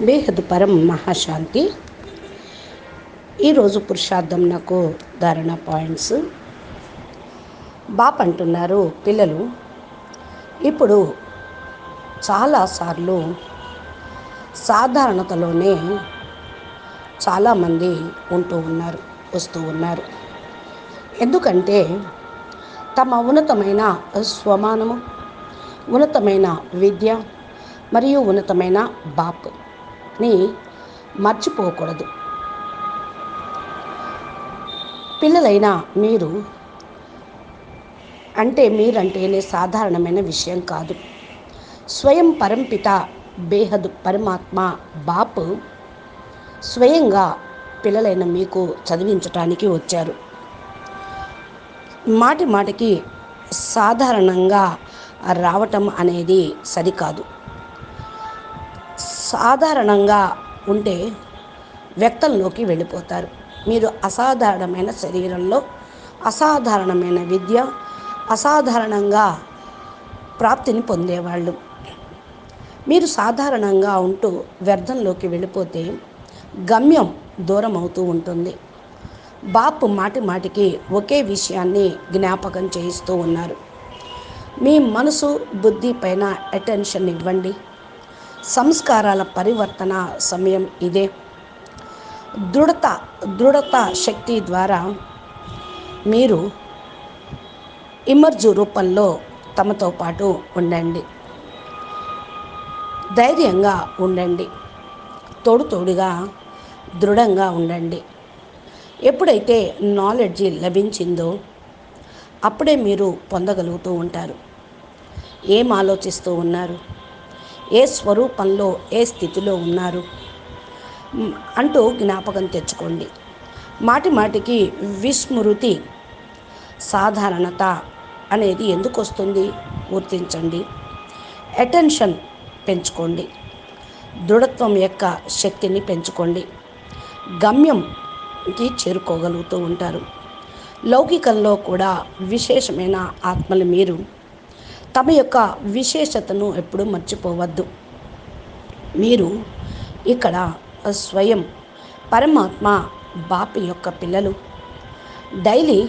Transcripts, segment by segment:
బేహద్ పరం మహాశాంతి. ఈరోజు పురుషార్థం నాకు ధారణ పాయింట్స్. బాప్ అంటున్నారు, పిల్లలు ఇప్పుడు చాలాసార్లు సాధారణతలోనే చాలామంది వస్తూ ఉన్నారు. ఎందుకంటే తమ ఉన్నతమైన స్వమానము, ఉన్నతమైన విద్య మరియు ఉన్నతమైన బాప్ని మర్చిపోకూడదు. పిల్లలైన మీరంటేనే సాధారణమైన విషయం కాదు. స్వయం పరంపిత బేహద్ పరమాత్మ బాప్ స్వయంగా పిల్లలైన మీకు చదివించటానికి వచ్చారు. మాటికి సాధారణంగా రావటం అనేది సరికాదు. సాధారణంగా ఉంటే వ్యక్తంలోకి వెళ్ళిపోతారు. మీరు అసాధారణమైన శరీరంలో, అసాధారణమైన విద్య, అసాధారణంగా ప్రాప్తిని పొందేవాళ్ళు. మీరు సాధారణంగా ఉంటూ వ్యర్థంలోకి వెళ్ళిపోతే గమ్యం దూరం అవుతూ ఉంటుంది. బాప్ మాటికి ఒకే విషయాన్ని జ్ఞాపకం చేయిస్తూ ఉన్నారు. మీ మనసు, బుద్ధి పైన అటెన్షన్ ఇవ్వండి. సంస్కారాల పరివర్తన సమయం ఇదే. దృఢత శక్తి ద్వారా మీరు ఇమర్జు రూపంలో తమతో పాటు ఉండండి. ధైర్యంగా ఉండండి. తోడుగా దృఢంగా ఉండండి. ఎప్పుడైతే నాలెడ్జి లభించిందో అప్పుడే మీరు పొందగలుగుతూ ఉంటారు. ఏం ఆలోచిస్తూ ఉన్నారు, ఏ స్వరూపంలో, ఏ స్థితిలో ఉన్నారు అంటూ జ్ఞాపకం తెచ్చుకోండి. మాటికి విస్మృతి, సాధారణత అనేది ఎందుకు వస్తుంది గుర్తించండి. అటెన్షన్ పెంచుకోండి. దృఢత్వం యొక్క శక్తిని పెంచుకోండి. గమ్యంకి చేరుకోగలుగుతూ ఉంటారు. లౌకికంలో కూడా విశేషమైన ఆత్మలు మీరు. తమ యొక్క విశేషతను ఎప్పుడూ మర్చిపోవద్దు. మీరు ఇక్కడ స్వయం పరమాత్మ బాప్ యొక్క పిల్లలు. డైలీ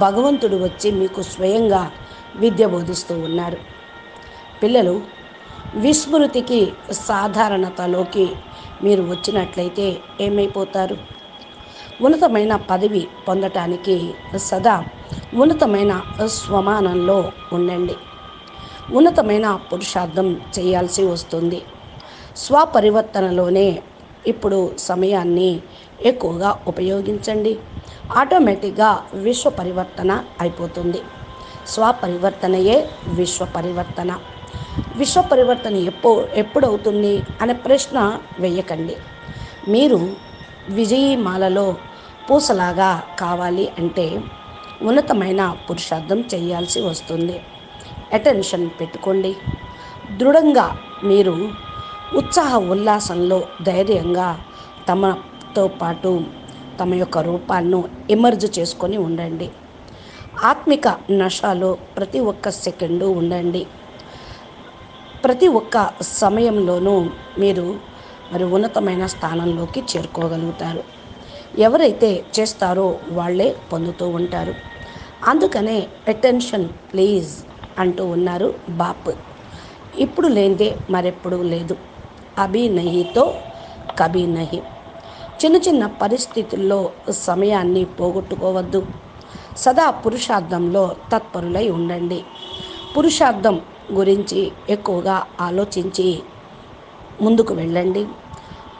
భగవంతుడు వచ్చి మీకు స్వయంగా విద్య బోధిస్తూ ఉన్నారు. పిల్లలు విస్మృతికి, సాధారణతలోకి మీరు వచ్చినట్లయితే ఏమైపోతారు? ఉన్నతమైన పదవి పొందటానికి సదా ఉన్నతమైన స్వమానంలో ఉండండి. ఉన్నతమైన పురుషార్థం చేయాల్సి వస్తుంది. స్వపరివర్తనలోనే ఇప్పుడు సమయాన్ని ఎక్కువగా ఉపయోగించండి. ఆటోమేటిక్గా విశ్వ పరివర్తన అయిపోతుంది. స్వపరివర్తనయే విశ్వ పరివర్తన. విశ్వ పరివర్తన ఎప్పుడవుతుంది అనే ప్రశ్న వేయకండి. మీరు విజయమాలలో పూసలాగా కావాలి అంటే ఉన్నతమైన పురుషార్థం చేయాల్సి వస్తుంది. అటెన్షన్ పెట్టుకోండి. దృఢంగా మీరు ఉత్సాహ ఉల్లాసంలో ధైర్యంగా తమతో పాటు తమ యొక్క రూపాలను ఎమర్జ్ చేసుకొని ఉండండి. ఆత్మిక నశాలో ప్రతి ఒక్క సెకండు ఉండండి. ప్రతి ఒక్క సమయంలోనూ మీరు ఉన్నతమైన స్థానంలోకి చేరుకోగలుగుతారు. ఎవరైతే చేస్తారో వాళ్ళే పొందుతూ ఉంటారు. అందుకనే అటెన్షన్ ప్లీజ్ అంటూ ఉన్నారు బాప్. ఇప్పుడు లేనిదే మరెప్పుడు లేదు. అభి నహితో కభీ నహి. చిన్న పరిస్థితుల్లో సమయాన్ని పోగొట్టుకోవద్దు. సదా పురుషార్థంలో తత్పరులై ఉండండి. పురుషార్థం గురించి ఎక్కువగా ఆలోచించి ముందుకు వెళ్ళండి.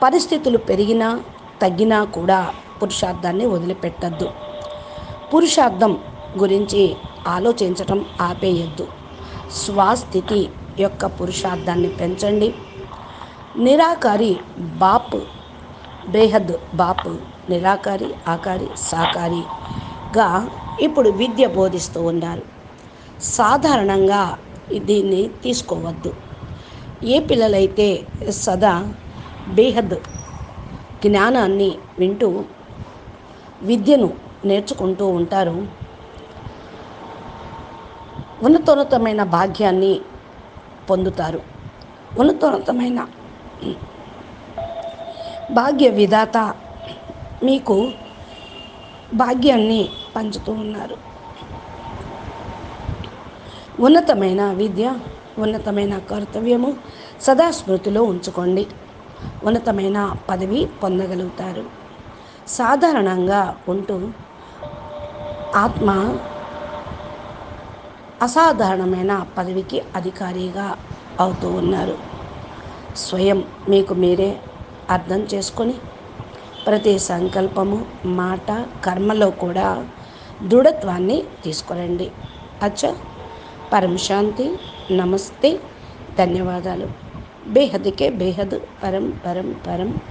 పరిస్థితులు పెరిగినా తగ్గినా కూడా పురుషార్థాన్ని వదిలిపెట్టద్దు. పురుషార్థం గురించి ఆలోచించటం ఆపేయద్దు. స్వస్థితి యొక్క పురుషార్థాన్ని పెంచండి. నిరాకారి బాప్, బేహద్ బాప్ నిరాకారి, ఆకారి, సాకారిగా ఇప్పుడు విద్య బోధిస్తూ ఉన్నారు. సాధారణంగా దీన్ని తీసుకోవద్దు. ఏ పిల్లలైతే సదా బేహద్ జ్ఞానాన్ని వింటూ విద్యను నేర్చుకుంటూ ఉంటారో ఉన్నతమైన భాగ్యాన్ని పొందుతారు. ఉన్నతమైన భాగ్య విధాత మీకు భాగ్యాన్ని పంచుతూ ఉన్నారు. ఉన్నతమైన విద్య, ఉన్నతమైన కర్తవ్యము సదా స్మృతిలో ఉంచుకోండి. ఉన్నతమైన పదవి పొందగలుగుతారు. సాధారణంగా ఉంటూ ఆత్మ అసాధారణమైన పదవికి అధికారిగా అవుతూ ఉన్నారు. స్వయం మీకు మీరే అర్థం చేసుకొని ప్రతి సంకల్పము, మాట, కర్మలో కూడా దృఢత్వాన్ని తీసుకురండి. అచ్చా, పరం శాంతి. నమస్తే, ధన్యవాదాలు. బేహద్కే బేహద్, పరం పరం పరం.